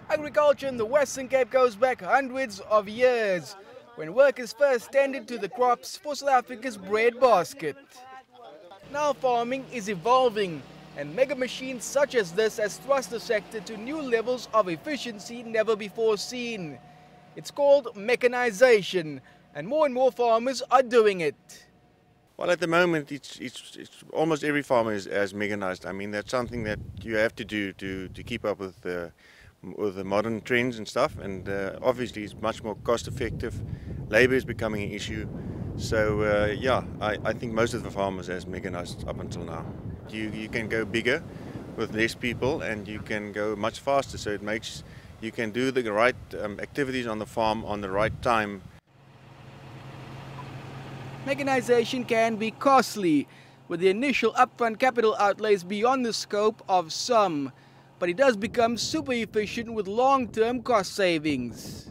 Agriculture in the Western Cape goes back hundreds of years, when workers first tended to the crops for South Africa's bread basket. Now farming is evolving, and mega machines such as this has thrust the sector to new levels of efficiency never before seen. It's called mechanization, and more farmers are doing it. Well, at the moment, it's almost every farmer is mechanized. I mean, that's something that you have to do to keep up with the modern trends and stuff. And obviously, it's much more cost-effective. Labor is becoming an issue. So, yeah, I think most of the farmers is mechanized up until now. You can go bigger with less people, and you can go much faster. So it makes you can do the right activities on the farm on the right time. Mechanization can be costly, with the initial upfront capital outlays beyond the scope of some, but it does become super efficient with long-term cost savings.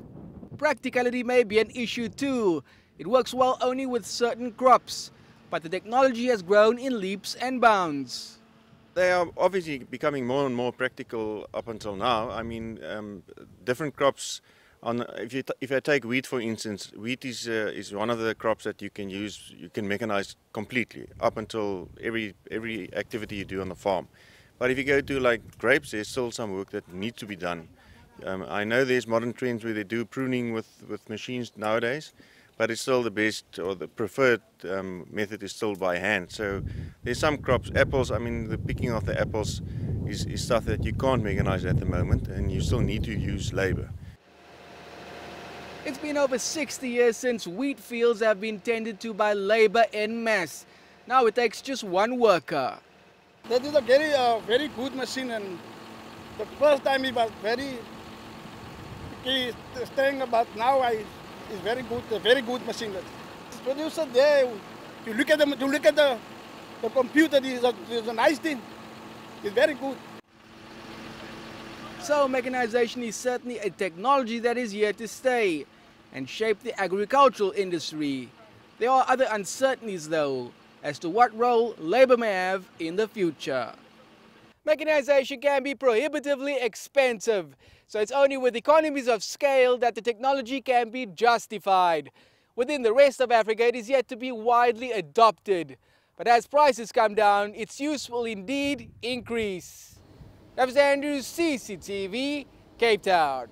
Practicality may be an issue too. It works well only with certain crops, but the technology has grown in leaps and bounds. They are obviously becoming more and more practical up until now. I mean, different crops. If I take wheat for instance, wheat is one of the crops that you can use. You can mechanize completely up until every activity you do on the farm. But if you go to like grapes, there's still some work that needs to be done. I know there's modern trends where they do pruning with machines nowadays, but it's still the best or the preferred method is still by hand. So there's some crops, apples. I mean, the picking of the apples is stuff that you can't mechanize at the moment, and you still need to use labor. It's been over 60 years since wheat fields have been tended to by labor en masse. Now it takes just one worker. That is a very good machine, and the first time it was very staying about now is very good, a very good machine. The producer there, you look at the computer, it's a nice thing. It's very good. So mechanization is certainly a technology that is here to stay and shape the agricultural industry. There are other uncertainties though as to what role labor may have in the future. Mechanization can be prohibitively expensive, so it's only with economies of scale that the technology can be justified. Within the rest of Africa, it is yet to be widely adopted. But as prices come down, its use will indeed increase. Travers, CCTV, Cape Town.